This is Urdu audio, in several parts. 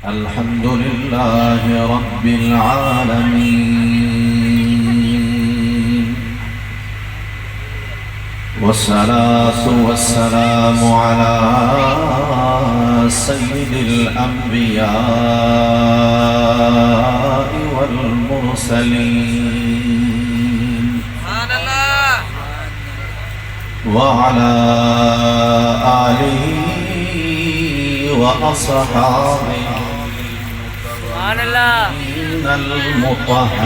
الحمد لله رب العالمين، والصلاة والسلام على سيد الأنبياء والمرسلين وعلى آله وأصحابه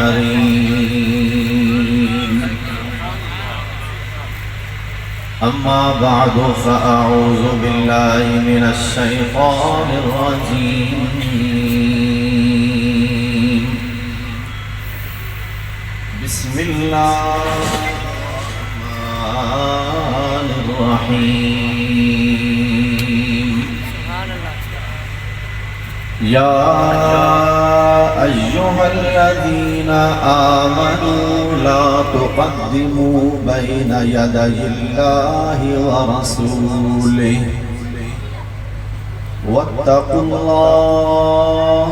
المطهرين. أما بعد فأعوذ بالله من الشيطان الرجيم. بسم الله الرحمن الرحيم. يا أيها الذين آمنوا لا تقدموا بين يدي الله ورسوله واتقوا الله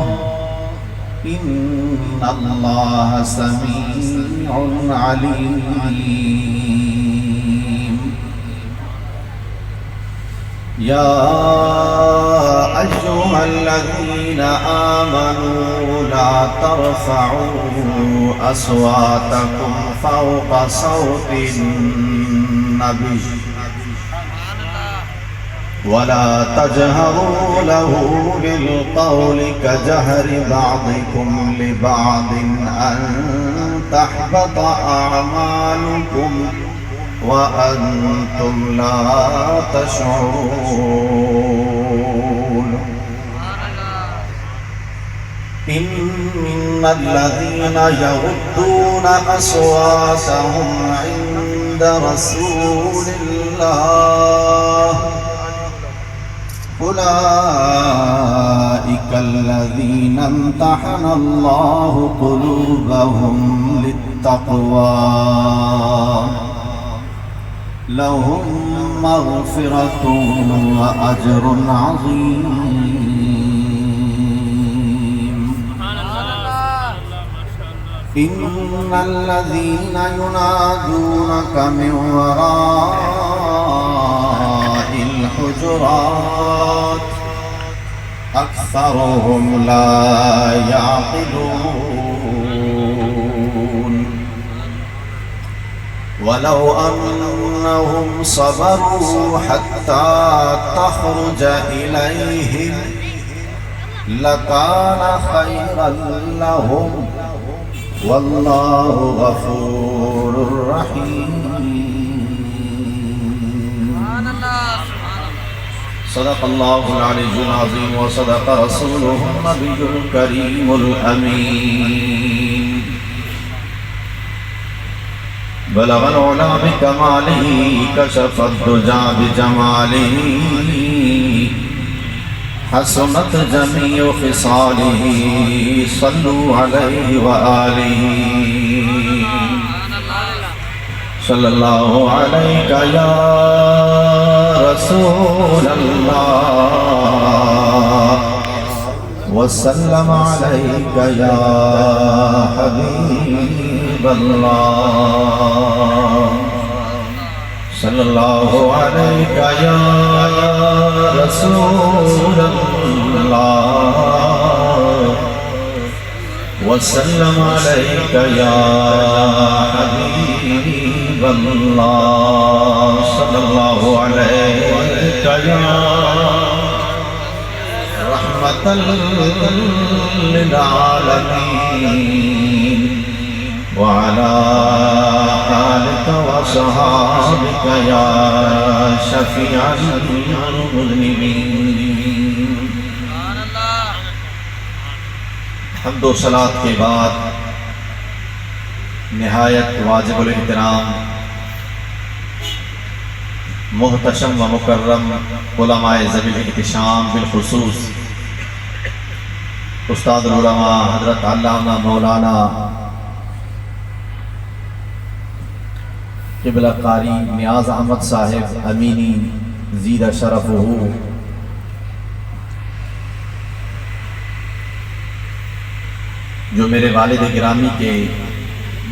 إن الله سميع عليم. يا أيها الذين آمنوا لا ترفعوا أصواتكم فوق صوت النبي ولا تجهروا له بالقول كجهر بعضكم لبعض أن تحبط أعمالكم وأنتم لا تشعرون. إن الذين يغضون أصواتهم عند رسول الله أولئك الذين امتحن الله قلوبهم للتقوى لهم مغفرة وأجر عظيم. إن الذين ينادونك من وراء الحجرات أكثرهم لا يعقلون. ولو أنهم صبروا حتى تخرج إليهم لكان خيرا لهم والله غفور رحيم. صدق الله العلي العظيم وصدق رسوله النبي الكريم الأمين. بلغ العلا بكماله كشف الدجى بجماله حسنت جميع خصاله صلوا عليه وآله. صلى الله عليك يا رسول الله وسلم عليك يا حبيب الله. صلى الله عليك يا رسول الله وسلم عليك يا حبيب الله. صلى الله عليك يا رحمة للعالمين وعلى آلك وصحابك يا شفيع المذنبين. حمد و صلاة کے بعد نہایت واجب الاحترام محتشم و مکرم علماء ذوی الاحتشام بالخصوص استاد العلماء حضرت علامہ مولانا قبلہ قاری نیاز احمد صاحب امینی زید شرفہ جو میرے والد گرامی کے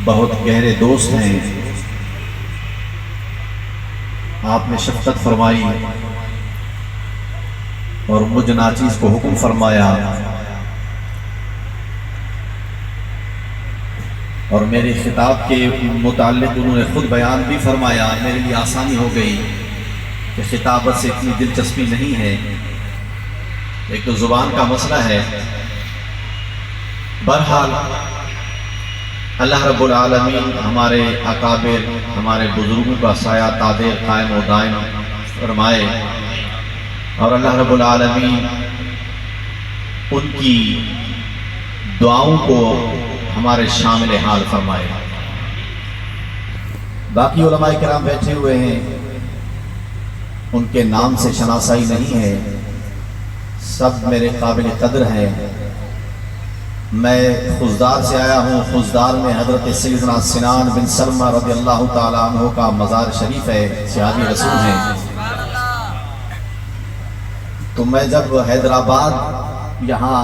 بہت گہرے دوست ہیں، آپ نے شفقت فرمائی اور مجھ ناچیز کو حکم فرمایا اور میرے خطاب کے متعلق انہوں نے خود بیان بھی فرمایا۔ میرے لیے آسانی ہو گئی کہ خطابت سے اتنی دلچسپی نہیں ہے، ایک تو زبان کا مسئلہ ہے۔ بہرحال اللہ رب العالمین ہمارے اکابر، ہمارے بزرگوں کا سایہ تابع قائم و دائم فرمائے، اور اللہ رب العالمین ان کی دعاؤں کو ہمارے شامل حال فرمائے۔ باقی علماء کرام بیٹھے ہوئے ہیں، ان کے نام سے شناسائی نہیں ہے، سب میرے قابل قدر ہیں۔ میں خزدار سے آیا ہوں۔ خزدار میں حضرت سیدنا سنان بن سلمہ رضی اللہ تعالیٰ عنہ کا مزار شریف ہے، صحابی رسول ہیں۔ تو میں جب حیدرآباد یہاں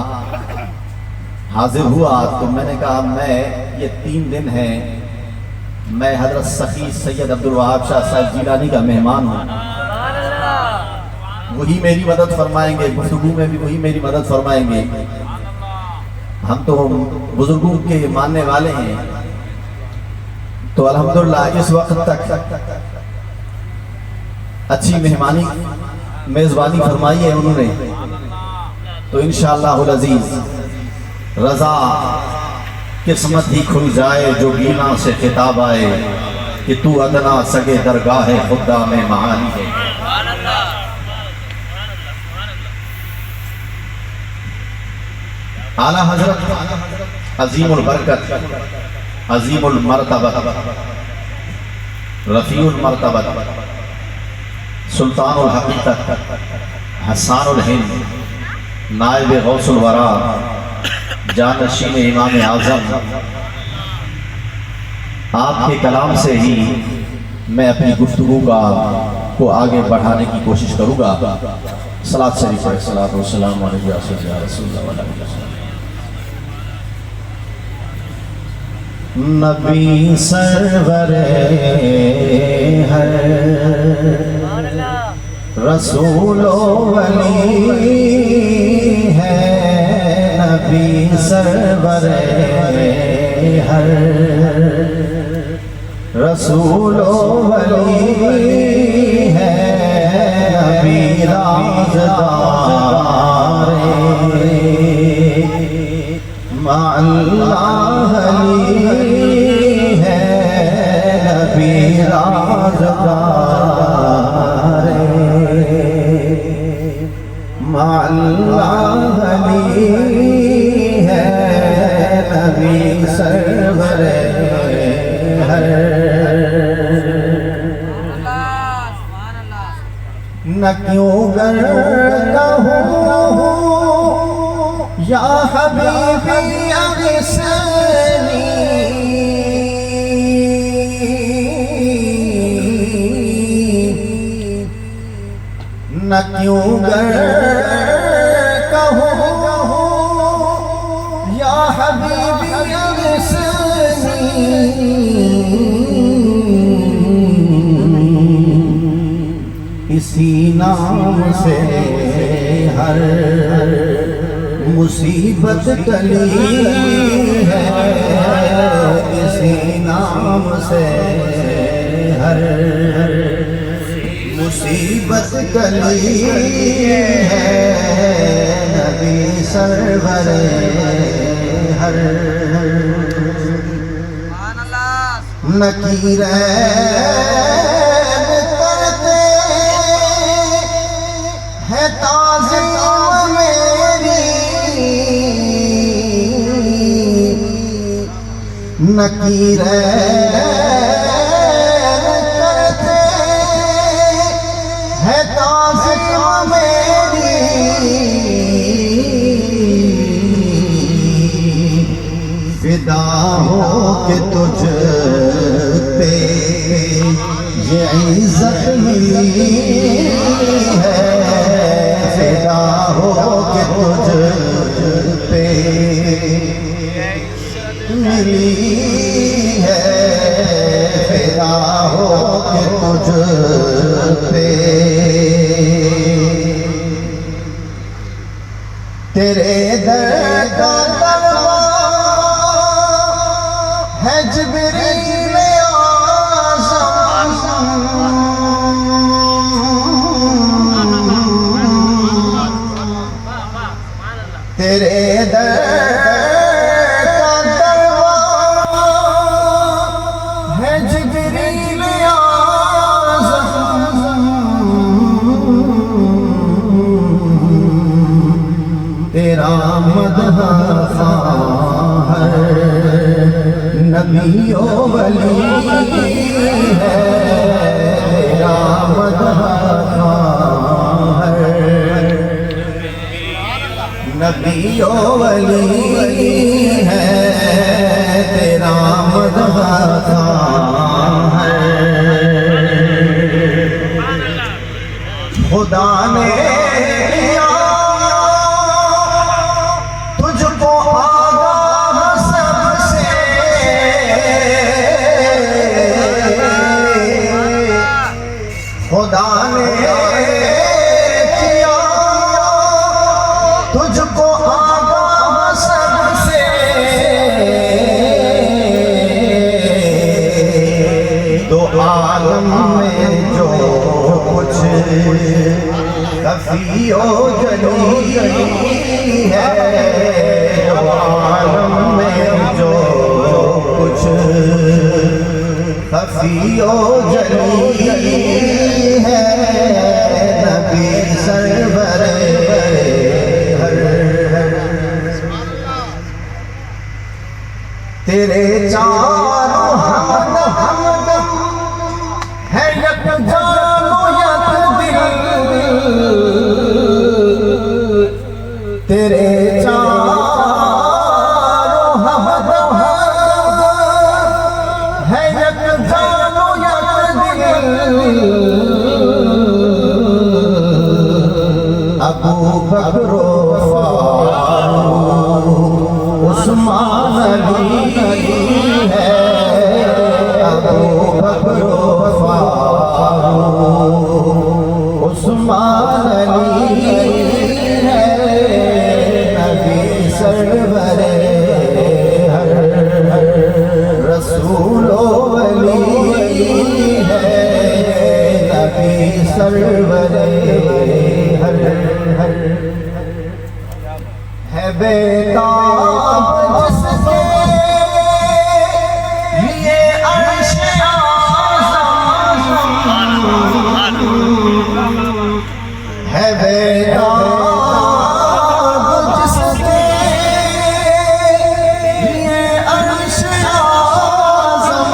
حاضر ہوا تو میں نے کہا میں یہ 3 دن ہیں، میں حضرت سخی سید عبدالوہاب شاہ صاحب جیلانی کا مہمان ہوں، وہی میری مدد فرمائیں گے، گفتگو میں بھی وہی میری مدد فرمائیں گے۔ ہم تو بزرگوں کے ماننے والے ہیں، تو الحمدللہ اس وقت تک اچھی مہمانی میزبانی فرمائی ہے انہوں نے، تو انشاءاللہ العزیز رضا قسمت ہی کھل جائے جو گینا سے خطاب آئے کہ تو ادنا سگے درگاہ خدا میں معانی ہے۔ اعلیٰ حضرت عظیم البرکت، عظیم المرتبہ، رفیع المرتبہ، سلطان الحقیقت، حسان الہند، نائب غوث الورا، جانشین امام اعظم، آپ کے کلام سے ہی میں اپنی گفتگو کو آگے بڑھانے کی کوشش کروں گا۔ صلاۃ شریف ہے، صلاۃ والسلام علیہ رسول اللہ۔ نبی سرور ہر رسول و ولی ہے، نبی سرور ہر رسول و ولی ہے، نبی رازدار مع اللہ علی ہے، نبی رازدار مع اللہ علی ہے، نبی سرور ہر۔ نہ کیوں گر کہوں یا حبیبی اغثنی، نہ کیوں گر کہوں یا حبیبی اغثنی، اسی نام سے ہر مصیبت ٹلی ہے، اسی نام سے ہر مصیبت ٹلی ہے، نبی سرور ہر۔ نکیرین کرتے ہیں تعظیم میری، نکیرین کرتے ہیں تعظیم میری، فدا ہو کہ تجھ پہ یہ عزت ملی ہے، فدا ہو کہ تجھ پہ ملی ہے فدا ہو کے تجھ پہ تیرے در کا دربار ہے جبریل اعظم تیرے در کا دربار ہے جبریل اعظم تیرا مدح خواہ ہر نبی و ولی ہے تیرا مدح خواہ ہر نبی و ولی ہے تیرا مدح خواہ ہر خدا نے خدا نے کیا تجھ کو آگاہ سب سے دو عالم میں جو کچھ خفی و جلی ہے دو عالم میں جو کچھ خفی و جلی ہے نبی سرور ہر تیرے چاروں حمد ہے یک جان و یک دل تیرے چاروں حمد ہے یک جان و یک دل ابو بکر و فاروق عثمان علی ہے ابو بکر و فاروق عثمان علی ہے نبی سرور ہر رسول و ولی ہے نبی سرور ہے بیتاب جس کے لیے عرش اعظم ہے بیتاب جس کے لیے عرش اعظم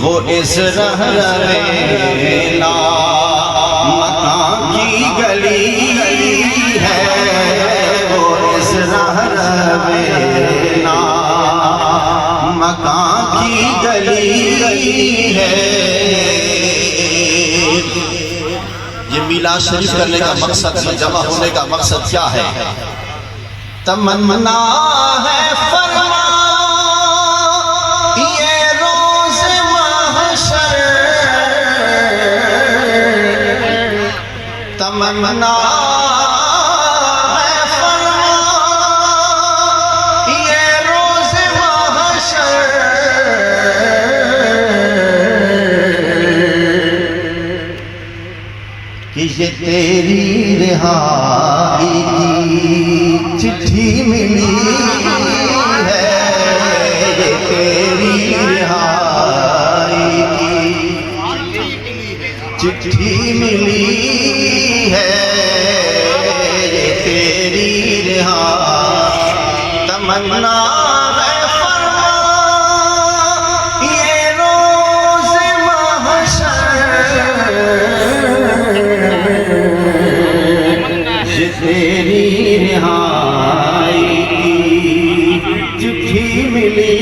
وہ اس رہروے مکان کی گلی ہے وہ اس رہروے مکان کی گلی ہے یہ میلاد شریف کرنے کا مقصد جمع ہونے کا مقصد کیا ہے تمنا ہے فرما تمنا ہے فرما یہ روز محشر کہ یہ تیری رہائی کی چٹھی ملی ہے یہ تیری رہائی کی چٹھی ملی ہے یہ تیری رہائی تمنا ہے فرما یہ روز محشر یہ تیری رہائی کی چٹھی ملی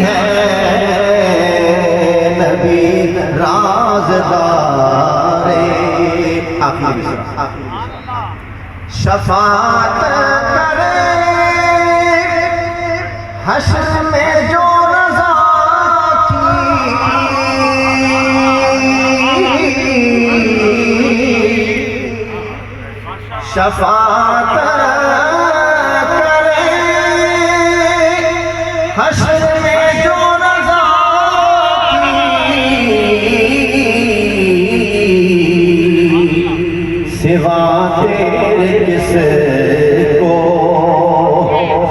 ہے نبی رازدار شفاعت کرے حشر میں جو رضا کی، شفاعت کرے حشر میں جو رضا کی، سوا تیرے کس کو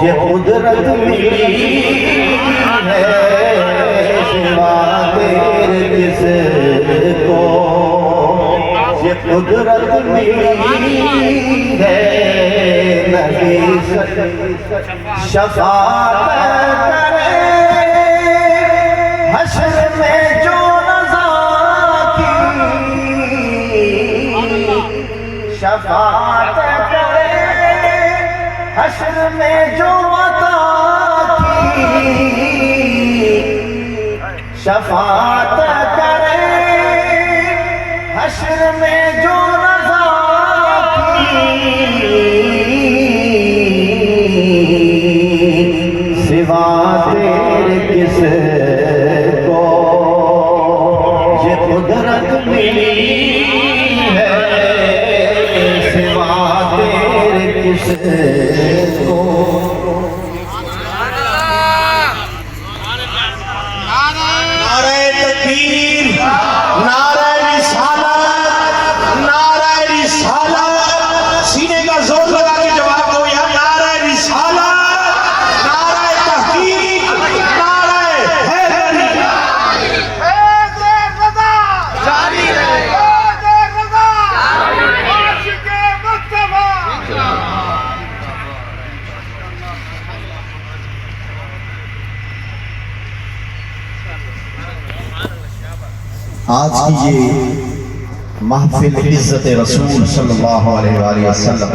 یہ قدرت ملی ہے، سوا تیرے کس کو یہ قدرت ملی ہے، نبی شفاعت کرے حشر میں جو رضا کی، شفاعت کرے حشر میں جو عطا کی، شفاعت کرے حشر میں جو رضا کی، سوا تیرے کس کو یہ قدرت ملی ہے، سوا تیرے کس کو۔ نعرہ تکبیر، نعرہ رسالت، نعرہ رسالت، سینے کا زور لگا کے جواب دو یا نعرہ رسالت، نعرہ تحقیق، نعرہ حیدری۔ حیدر رضا جاری رہے، حیدر رضا عاشق مصطفیٰ۔ آج کی یہ محفل عزت رسول صلی اللہ علیہ وآلہ وسلم،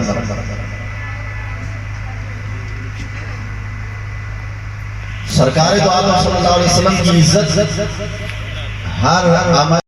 سرکار دو عالم صلی اللہ علیہ وسلم کی عزت ہر عمل